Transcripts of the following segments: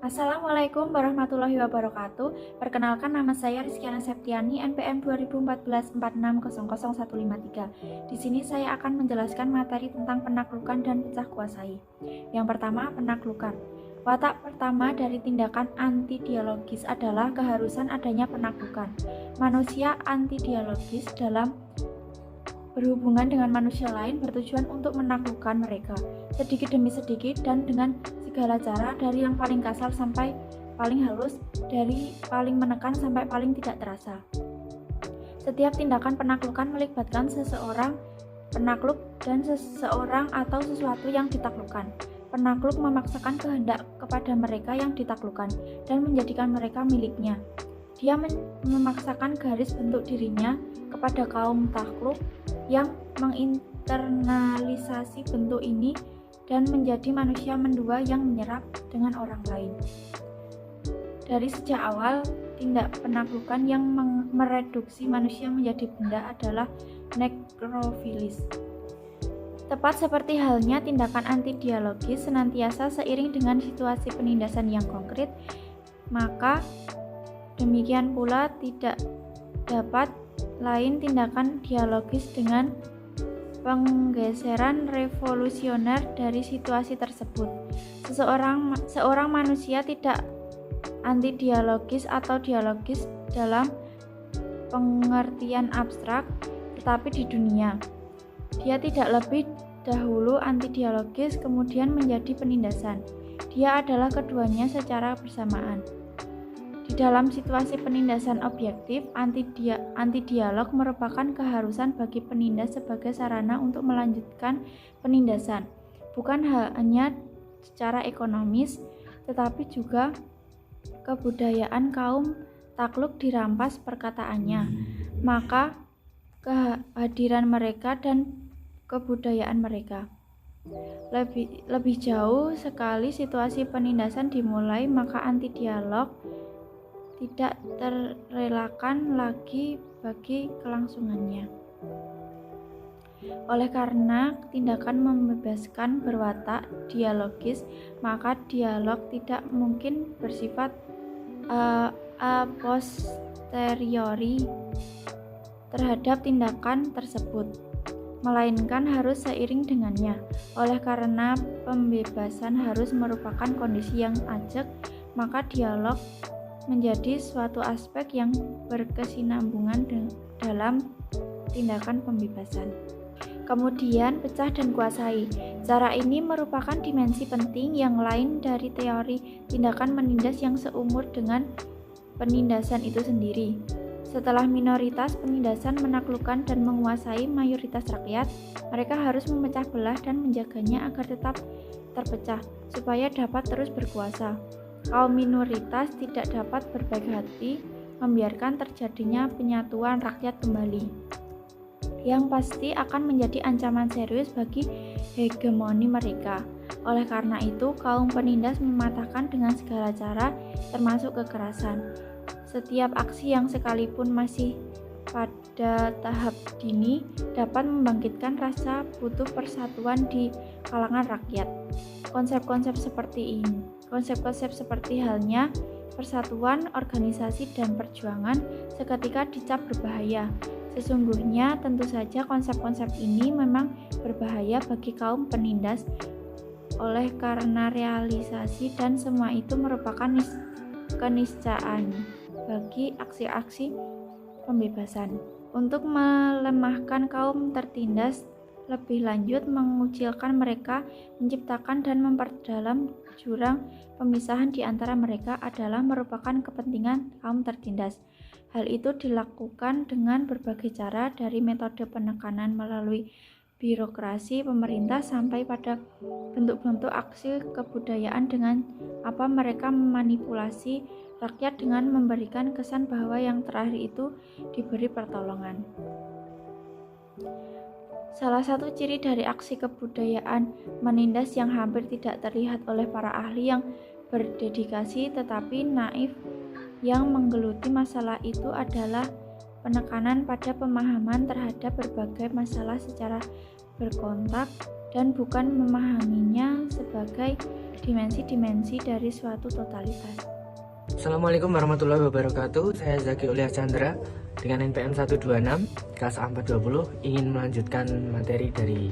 Assalamualaikum warahmatullahi wabarakatuh. Perkenalkan, nama saya Rizkyana Septiani, NPM 2014 46000153. Di sini saya akan menjelaskan materi tentang penaklukan dan pecah kuasai. Yang pertama, penaklukan. Watak pertama dari tindakan anti-dialogis adalah keharusan adanya penaklukan. Manusia anti-dialogis dalam berhubungan dengan manusia lain bertujuan untuk menaklukkan mereka, sedikit demi sedikit dan dengan segala cara, dari yang paling kasar sampai paling halus, dari paling menekan sampai paling tidak terasa. Setiap tindakan penaklukan melibatkan seseorang penakluk dan seseorang atau sesuatu yang ditaklukkan. Penakluk memaksakan kehendak kepada mereka yang ditaklukkan dan menjadikan mereka miliknya. Dia memaksakan garis bentuk dirinya kepada kaum takluk yang menginternalisasi bentuk ini dan menjadi manusia mendua yang menyerap dengan orang lain. Dari sejak awal, tindak penaklukan yang mereduksi manusia menjadi benda adalah nekrofilis. Tepat seperti halnya tindakan anti-dialogis senantiasa seiring dengan situasi penindasan yang konkret, maka demikian pula tidak dapat lain tindakan dialogis dengan penggeseran revolusioner dari situasi tersebut. Seorang manusia tidak anti-dialogis atau dialogis dalam pengertian abstrak, tetapi di dunia. Dia tidak lebih dahulu anti-dialogis kemudian menjadi penindasan. Dia adalah keduanya secara bersamaan. Di dalam situasi penindasan objektif, anti-dialog merupakan keharusan bagi penindas sebagai sarana untuk melanjutkan penindasan, bukan hanya secara ekonomis, tetapi juga kebudayaan kaum takluk dirampas perkataannya, maka kehadiran mereka dan kebudayaan mereka. Lebih jauh sekali situasi penindasan dimulai, maka anti-dialog tidak terelakkan lagi bagi kelangsungannya. Oleh karena tindakan membebaskan berwatak dialogis, maka dialog tidak mungkin bersifat a posteriori terhadap tindakan tersebut, melainkan harus seiring dengannya. Oleh karena pembebasan harus merupakan kondisi yang ajak, maka dialog menjadi suatu aspek yang berkesinambungan dalam tindakan pembebasan. Kemudian, pecah dan kuasai. Cara ini merupakan dimensi penting yang lain dari teori tindakan menindas yang seumur dengan penindasan itu sendiri. Setelah minoritas penindasan menaklukkan dan menguasai mayoritas rakyat, mereka harus memecah belah dan menjaganya agar tetap terpecah, supaya dapat terus berkuasa. Kaum minoritas tidak dapat berbaik hati membiarkan terjadinya penyatuan rakyat kembali, yang pasti akan menjadi ancaman serius bagi hegemoni mereka. Oleh karena itu, kaum penindas mematahkan dengan segala cara, termasuk kekerasan, setiap aksi yang sekalipun masih pada tahap dini dapat membangkitkan rasa butuh persatuan di kalangan rakyat. Konsep-konsep seperti halnya persatuan, organisasi, dan perjuangan seketika dicap berbahaya. Sesungguhnya tentu saja konsep-konsep ini memang berbahaya bagi kaum penindas oleh karena realisasi dan semua itu merupakan keniscayaan bagi aksi-aksi pembebasan. Untuk melemahkan kaum tertindas lebih lanjut, mengucilkan mereka, menciptakan dan memperdalam jurang pemisahan di antara mereka adalah merupakan kepentingan kaum tertindas. Hal itu dilakukan dengan berbagai cara, dari metode penekanan melalui birokrasi pemerintah sampai pada bentuk-bentuk aksi kebudayaan dengan apa mereka memanipulasi rakyat dengan memberikan kesan bahwa yang terakhir itu diberi pertolongan. Salah satu ciri dari aksi kebudayaan menindas yang hampir tidak terlihat oleh para ahli yang berdedikasi tetapi naif yang menggeluti masalah itu adalah penekanan pada pemahaman terhadap berbagai masalah secara berkontak dan bukan memahaminya sebagai dimensi-dimensi dari suatu totalitas. Assalamualaikum warahmatullahi wabarakatuh. Saya Zaki Uliah Chandra dengan NPM 126 kelas A420 ingin melanjutkan materi dari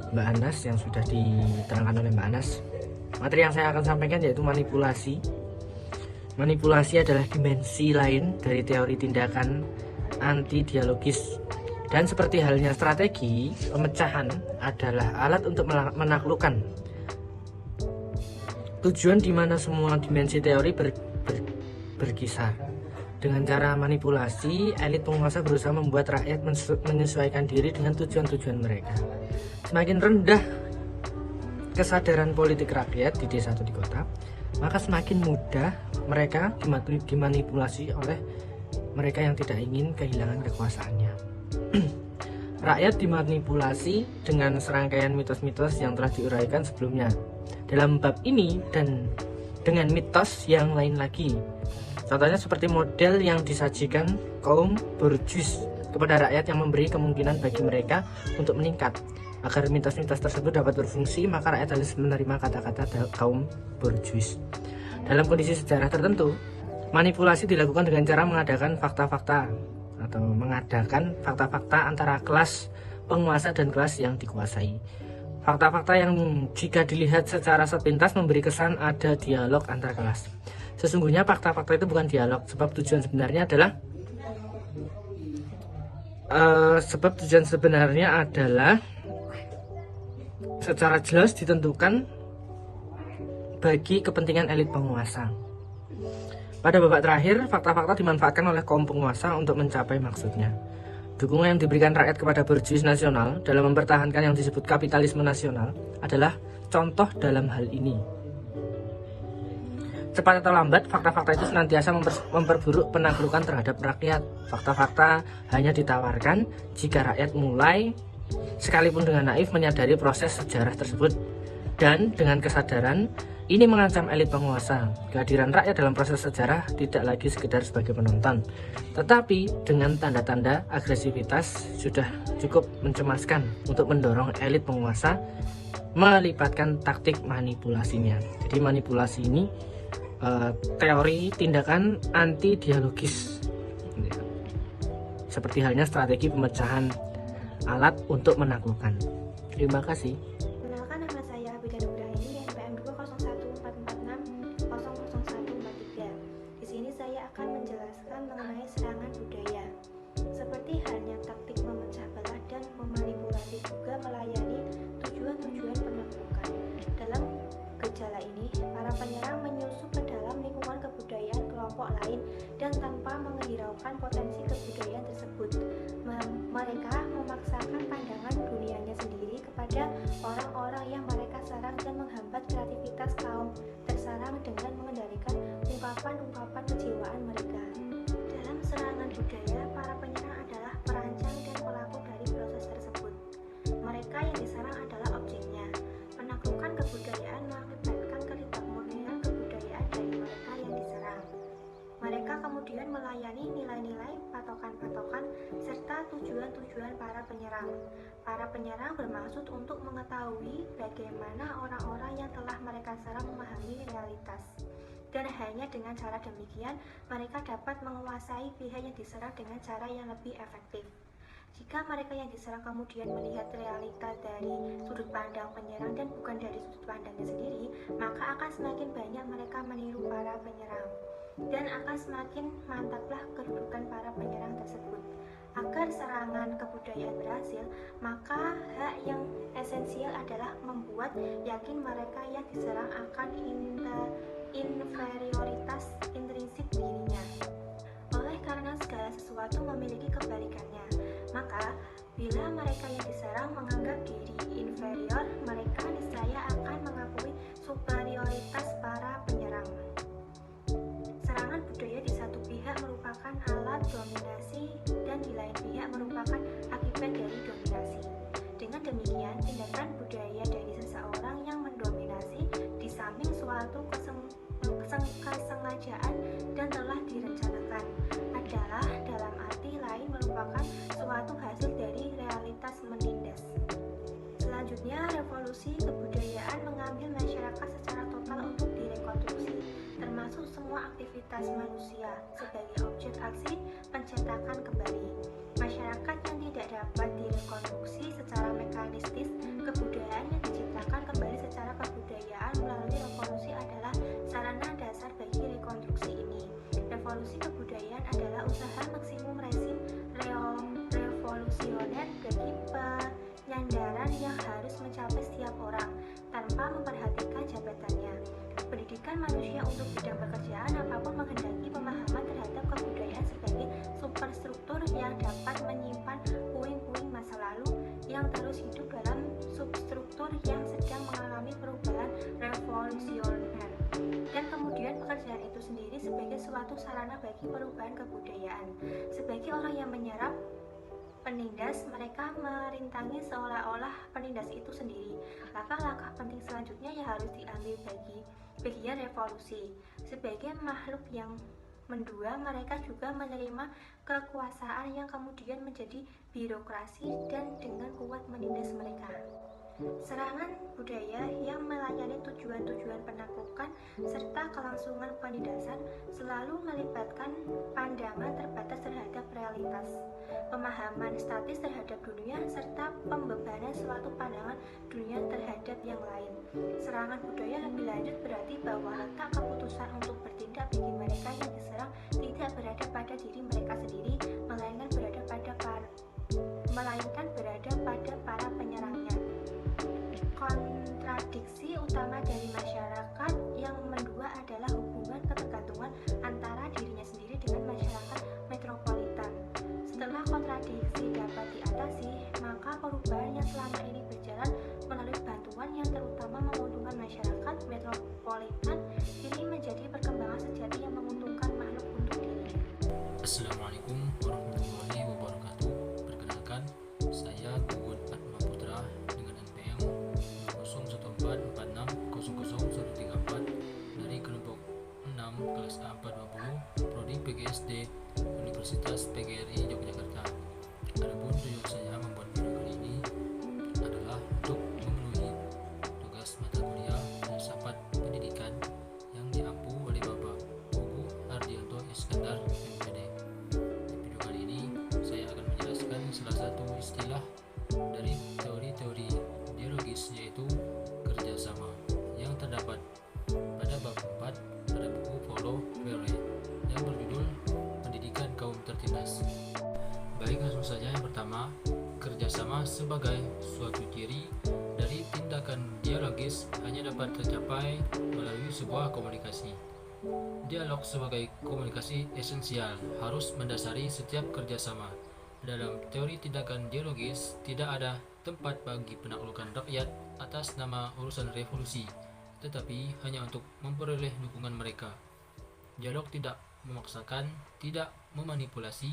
Mbak Anas yang sudah diterangkan oleh Mbak Anas. Materi yang saya akan sampaikan yaitu manipulasi. Manipulasi adalah dimensi lain dari teori tindakan anti-dialogis. Dan seperti halnya strategi, pemecahan adalah alat untuk menaklukkan. Tujuan di mana semua dimensi teori berkisar. Dengan cara manipulasi, elit penguasa berusaha membuat rakyat menyesuaikan diri dengan tujuan-tujuan mereka. Semakin rendah kesadaran politik rakyat di desa atau di kota, maka semakin mudah mereka dimanipulasi oleh mereka yang tidak ingin kehilangan kekuasaannya. Rakyat dimanipulasi dengan serangkaian mitos-mitos yang telah diuraikan sebelumnya dalam bab ini dan dengan mitos yang lain lagi. Contohnya seperti model yang disajikan kaum borjuis kepada rakyat yang memberi kemungkinan bagi mereka untuk meningkat. Agar mitos-mitos tersebut dapat berfungsi, maka rakyat harus menerima kata-kata kaum borjuis. Dalam kondisi sejarah tertentu, manipulasi dilakukan dengan cara mengadakan fakta-fakta antara kelas penguasa dan kelas yang dikuasai. Fakta-fakta yang jika dilihat secara sepintas memberi kesan ada dialog antar kelas. Sesungguhnya fakta-fakta itu bukan dialog, sebab tujuan sebenarnya adalah secara jelas ditentukan bagi kepentingan elit penguasa. Pada babak terakhir, fakta-fakta dimanfaatkan oleh kaum penguasa untuk mencapai maksudnya. Dukungan yang diberikan rakyat kepada borjuis nasional dalam mempertahankan yang disebut kapitalisme nasional adalah contoh dalam hal ini. Cepat atau lambat, fakta-fakta itu senantiasa memperburuk penaklukan terhadap rakyat. Fakta-fakta hanya ditawarkan jika rakyat mulai, sekalipun dengan naif, menyadari proses sejarah tersebut. Dan dengan kesadaran, ini mengancam elit penguasa. Kehadiran rakyat dalam proses sejarah tidak lagi sekedar sebagai penonton, tetapi dengan tanda-tanda agresivitas sudah cukup mencemaskan untuk mendorong elit penguasa melipatkan taktik manipulasinya. Jadi manipulasi ini teori tindakan anti-dialogis, seperti halnya strategi pemecahan alat untuk menaklukkan. Terima kasih. Kenalkan, nama saya Bida Nugraini, NPM 20144600143. Di sini saya akan menjelaskan mengenai serangan budaya. Seperti halnya taktik memecah belah dan memanipulasi juga melayani tujuan-tujuan penaklukan. Dalam gejala ini, para penyerang menyusup ke dalam lingkungan kebudayaan kelompok lain dan tanpa menghiraukan potensi kebudayaan tersebut. Mereka memaksakan pandangan dunianya sendiri kepada orang-orang yang mereka serang dan menghambat kreativitas kaum terserang dengan mengendalikan ungkapan-ungkapan kejiwaan mereka. Dalam serangan budaya, para penyerang adalah perancang dan pelaku dari proses tersebut. Mereka yang diserang adalah objeknya. Penaklukan kebudayaan mengakibatkan ketidakmurnian kebudayaan dari mereka yang diserang. Mereka kemudian melayani nilai-nilai, patokan-patokan, serta tujuan-tujuan para penyerang. Para penyerang bermaksud untuk mengetahui bagaimana orang-orang yang telah mereka serang memahami realitas. Dan hanya dengan cara demikian, mereka dapat menguasai pihak yang diserang dengan cara yang lebih efektif. Jika mereka yang diserang kemudian melihat realita dari sudut pandang penyerang dan bukan dari sudut pandangnya sendiri, maka akan semakin banyak mereka meniru para penyerang. Dan akan semakin mantaplah kedudukan para penyerang tersebut. Agar serangan kebudayaan berhasil, maka hak yang esensial adalah membuat yakin mereka yang diserang akan inferioritas intrinsik dirinya. Oleh karena segala sesuatu memiliki kebalikannya, maka bila mereka yang diserang menganggap diri inferior, mereka niscaya akan mengakui superioritas para penyerang. Serangan budaya di satu pihak merupakan alat dominasi dan di lain pihak merupakan akibat dari dominasi. Dengan demikian, tindakan budaya dari seseorang yang mendominasi di samping suatu kesengajaan dan telah direncanakan adalah dalam arti lain merupakan suatu hasil dari realitas menindas. Selanjutnya, revolusi kebudayaan mengambil masyarakat secara total semua aktivitas manusia sebagai objek aksi pencetakan kembali. Masyarakat yang tidak dapat direkonstruksi secara mekanistis, kebudayaan yang diciptakan kembali secara kebudayaan melalui revolusi adalah sarana dasar bagi rekonstruksi ini. Revolusi kebudayaan adalah usaha maksimum rezim revolusioner bagi penyandaran yang harus mencapai setiap orang tanpa memperhatikan jabatannya. Pendidikan manusia untuk bidang pekerjaan apapun menghendaki pemahaman terhadap kebudayaan sebagai superstruktur yang dapat menyimpan puing-puing masa lalu yang terus hidup dalam substruktur yang sedang mengalami perubahan revolusioner, dan kemudian pekerjaan itu sendiri sebagai suatu sarana bagi perubahan kebudayaan. Sebagai orang yang menyerap penindas, mereka merintangi seolah-olah penindas itu sendiri. Langkah-langkah penting selanjutnya yang harus diambil bagi bagian revolusi. Sebagai makhluk yang mendua, mereka juga menerima kekuasaan yang kemudian menjadi birokrasi dan dengan kuat menindas mereka. Serangan budaya yang melayani tujuan-tujuan penaklukan serta kelangsungan penindasan selalu melibatkan pandangan terbatas terhadap realitas, pemahaman statis terhadap dunia, serta pembebanan suatu pandangan dunia terhadap yang lain. Serangan budaya lebih lanjut berarti bahwa letak keputusan untuk bertindak bagi mereka yang diserang tidak berada pada diri mereka sendiri, melainkan berada pada para penyerangnya. Kontradiksi utama dari masyarakat yang mendua adalah hubungan ketergantungan antara dirinya sendiri dengan masyarakat metropolitan. Setelah kontradiksi dapat diatasi, maka perubahan yang selama ini berjalan melalui bantuan yang terutama menguntungkan masyarakat metropolitan ini menjadi perkembangan sejati yang menguntungkan makhluk untuk dirinya. Assalamualaikum warahmatullahi wabarakatuh. Perkenalkan, saya Gugun Atma Putra dengan NPM 01446000134 dari kelompok 6 kelas A420 Prodi PGSD Universitas PGRI Yogyakarta. Adapun tujuan saya membuat video kali ini adalah untuk memenuhi tugas mata kuliah filsafat pendidikan yang diampu oleh Bapak Ugu Ardianto Iskandar MPD. Di video kali ini saya akan menjelaskan salah satu istilah dari teori-teori dialogis, yaitu kerjasama, yang terdapat pada bab 4 pada buku Paulo Freire yang berjudul Pendidikan Kaum Tertindas. Baik, langsung saja. Yang pertama, kerjasama sebagai suatu ciri dari tindakan dialogis hanya dapat tercapai melalui sebuah komunikasi. Dialog sebagai komunikasi esensial harus mendasari setiap kerjasama. Dalam teori tindakan dialogis, tidak ada tempat bagi penaklukan rakyat atas nama urusan revolusi, tetapi hanya untuk memperoleh dukungan mereka. Dialog tidak memaksakan, tidak memanipulasi,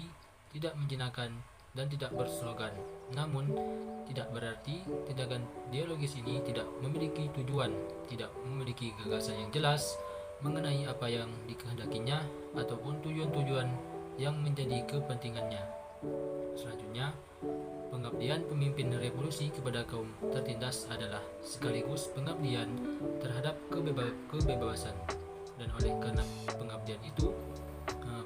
tidak menjinakkan, dan tidak berslogan. Namun, tidak berarti tindakan dialogis ini tidak memiliki tujuan, tidak memiliki gagasan yang jelas mengenai apa yang dikehendakinya ataupun tujuan-tujuan yang menjadi kepentingannya. Selanjutnya, pengabdian pemimpin revolusi kepada kaum tertindas adalah sekaligus pengabdian terhadap kebebasan. Dan oleh karena pengabdian itu,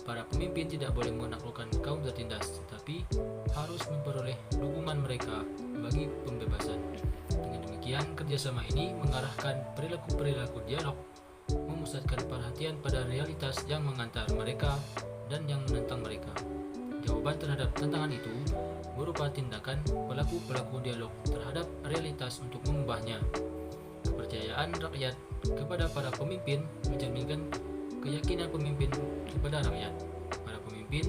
para pemimpin tidak boleh menaklukkan kaum tertindas, tetapi harus memperoleh dukungan mereka bagi pembebasan. Dengan demikian, kerjasama ini mengarahkan perilaku-perilaku dialog, memusatkan perhatian pada realitas yang mengantar mereka dan yang menentang mereka. Jawaban terhadap tantangan itu berupa tindakan pelaku-pelaku dialog terhadap realitas untuk mengubahnya. Kepercayaan rakyat kepada para pemimpin mencerminkan keyakinan pemimpin kepada rakyat. Para pemimpin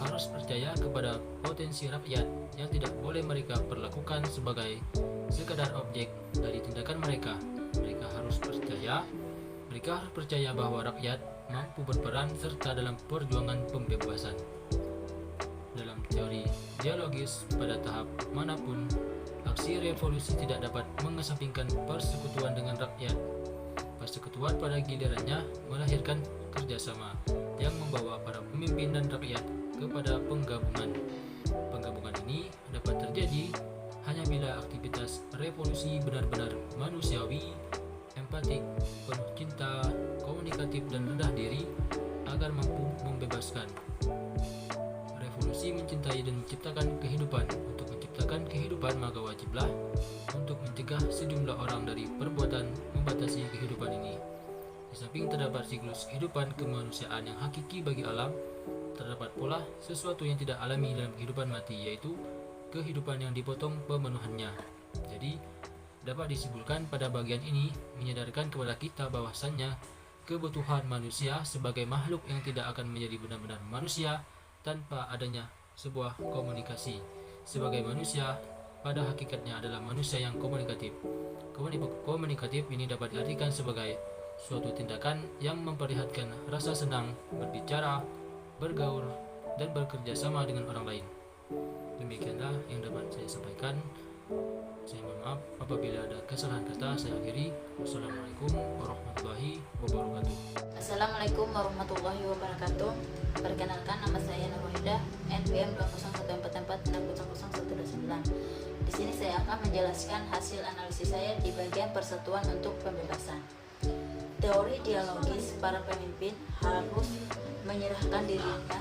harus percaya kepada potensi rakyat yang tidak boleh mereka perlakukan sebagai sekadar objek dari tindakan mereka. Mereka harus percaya bahwa rakyat mampu berperan serta dalam perjuangan pembebasan. Dalam teori dialogis, pada tahap manapun, aksi revolusi tidak dapat mengesampingkan persekutuan dengan rakyat. Persekutuan pada gilirannya melahirkan kerjasama yang membawa para pemimpin dan rakyat kepada penggabungan. Penggabungan ini dapat terjadi hanya bila aktivitas revolusi benar-benar manusiawi, empatik, penuh cinta, komunikatif, komunikatif dan rendah diri agar mampu membebaskan. Revolusi mencintai dan menciptakan kehidupan. Untuk menciptakan kehidupan maka wajiblah untuk mencegah sejumlah orang dari perbuatan membatasi kehidupan ini. Di samping terdapat siklus kehidupan kemanusiaan yang hakiki bagi alam, terdapat pula sesuatu yang tidak alami dalam kehidupan mati, yaitu kehidupan yang dipotong pemenuhannya. Jadi, dapat disimpulkan pada bagian ini menyadarkan kepada kita bahwasannya kebutuhan manusia sebagai makhluk yang tidak akan menjadi benar-benar manusia tanpa adanya sebuah komunikasi. Sebagai manusia, pada hakikatnya adalah manusia yang komunikatif. Komunikatif ini dapat diartikan sebagai suatu tindakan yang memperlihatkan rasa senang berbicara, bergaul, dan bekerja sama dengan orang lain. Demikianlah yang dapat saya sampaikan. Saya mohon maaf apabila ada kesalahan kata. Saya akhiri. Wassalamualaikum warahmatullahi wabarakatuh. Assalamualaikum warahmatullahi wabarakatuh. Perkenalkan, nama saya Nurwahidah, NPM 20144600129. Di sini saya akan menjelaskan hasil analisis saya di bagian persatuan untuk pembebasan. Teori dialogis, para pemimpin harus menyerahkan dirinya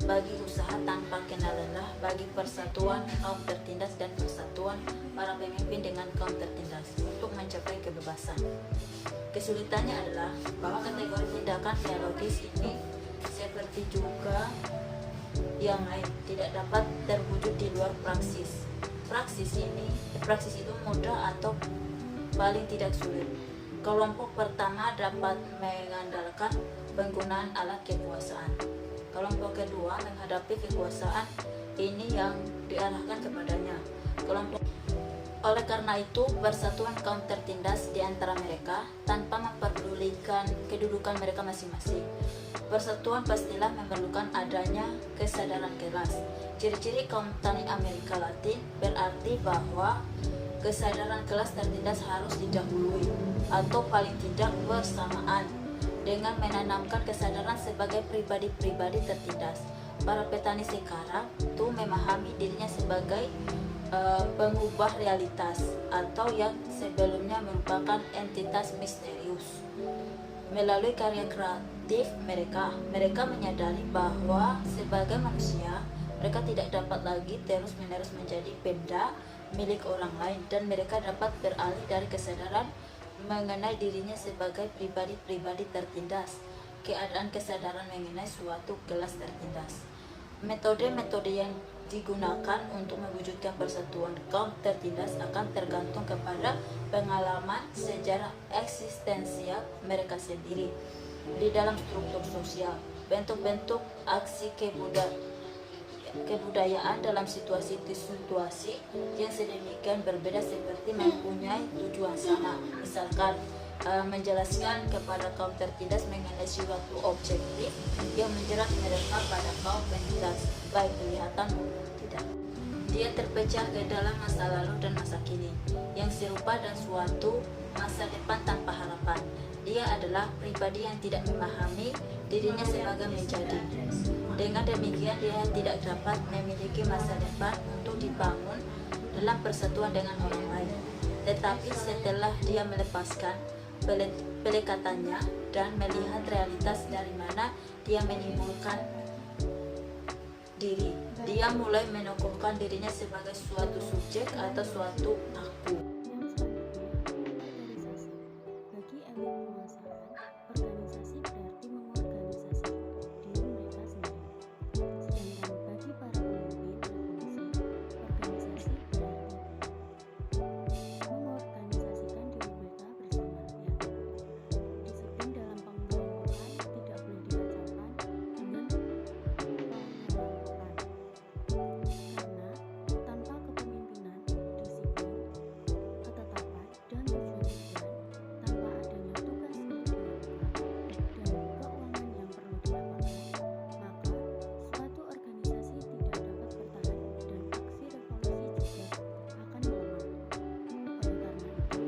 bagi usaha tanpa kenal lelah, bagi persatuan kaum tertindas dan persatuan para pemimpin dengan kaum tertindas untuk mencapai kebebasan. Kesulitannya adalah bahwa kategori tindakan dialogis ini seperti juga yang lain tidak dapat terwujud di luar praksis. Praksis itu mudah atau paling tidak sulit. Kelompok pertama dapat mengandalkan penggunaan alat kekuasaan. Kelompok kedua menghadapi kekuasaan ini yang diarahkan kepadanya. Oleh karena itu, persatuan kaum tertindas di antara mereka tanpa memperdulikan kedudukan mereka masing-masing. Persatuan pastilah memerlukan adanya kesadaran kelas. Ciri-ciri kaum tani Amerika Latin berarti bahwa kesadaran kelas tertindas harus didahului atau paling tidak bersamaan dengan menanamkan kesadaran sebagai pribadi-pribadi tertindas. Para petani sekarang tuh memahami dirinya sebagai pengubah realitas atau yang sebelumnya merupakan entitas misterius. Melalui karya kreatif mereka menyadari bahwa sebagai manusia mereka tidak dapat lagi terus-menerus menjadi benda milik orang lain, dan mereka dapat beralih dari kesadaran mengenai dirinya sebagai pribadi-pribadi tertindas keadaan kesadaran mengenai suatu kelas tertindas. Metode-metode yang digunakan untuk mewujudkan persatuan kaum tertindas akan tergantung kepada pengalaman sejarah eksistensial mereka sendiri di dalam struktur sosial, bentuk-bentuk aksi kebudayaan dalam situasi-situasi yang sedemikian berbeda seperti mempunyai tujuan sama, misalkan menjelaskan kepada kaum tertindas mengenai suatu objektif yang menjerat mereka pada kaum penindas, baik kelihatan maupun tidak. Dia terpecah ke dalam masa lalu dan masa kini yang serupa dan suatu masa depan tanpa harapan. Dia adalah pribadi yang tidak memahami dirinya sebagai menjadi. Dengan demikian dia tidak dapat memiliki masa depan untuk dibangun dalam persatuan dengan orang lain. Tetapi setelah dia melepaskan pelekatannya dan melihat realitas dari mana dia menimbulkan diri, dia mulai menongkolkan dirinya sebagai suatu subjek atau suatu aku. Yang selanjutnya, organisasi. Bagi elit penguasaan, organisasi berarti mengorganisasi diri mereka sendiri. Sedangkan bagi para pemimpin revolusi, organisasi berarti mengorganisasikan diri mereka bersama rakyat. Disiplin dalam pengelompokan tidak boleh dikacaukan dengan pengelompokan. Karena tanpa kepemimpinan, disiplin, ketetapan, dan tujuan-tujuan, tanpa adanya tugas untuk dilakukan dan keuangan yang perlu didapatkan, maka suatu organisasi tidak dapat bertahan dan aksi revolusi juga akan melemah. Oleh karena itu,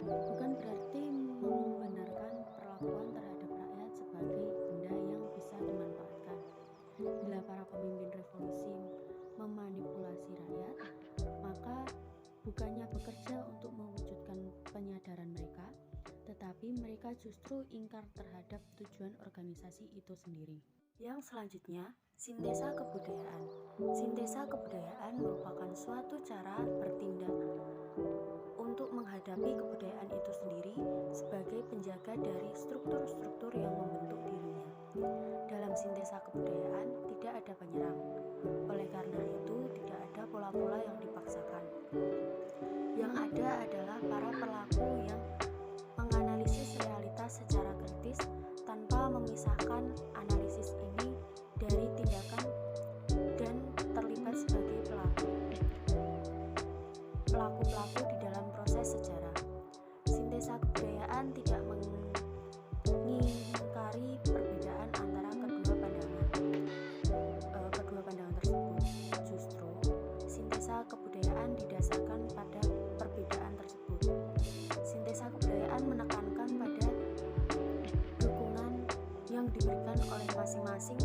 bukan berarti membenarkan perlakuan terhadap rakyat sebagai benda yang bisa dimanfaatkan. Bila para pemimpin revolusi memanipulasi rakyat, maka bukannya bekerja untuk mewujudkan penyadaran mereka, tetapi tetapi mereka justru ingkar terhadap tujuan organisasi itu sendiri. Yang selanjutnya, sintesa kebudayaan. Sintesa kebudayaan merupakan suatu cara bertindak untuk menghadapi kebudayaan itu sendiri sebagai penjaga dari struktur-struktur yang membentuk dirinya. Dalam sintesa kebudayaan tidak ada penyerang. Oleh karena itu, tidak ada pola-pola yang dipaksakan. Yang ada adalah para pelaku yang menganalisis realitas secara kritis tanpa memisahkan analisis ini dari tindakan dan terlibat sebagai pelaku-pelaku di dalam proses sejarah. Sintesa kebudayaan tidak mengingkari perbedaan antara kedua pandangan tersebut. Justru sintesa kebudayaan didasarkan pada perbedaan tersebut. Sintesa kebudayaan menekankan pada dukungan yang diberikan oleh masing-masing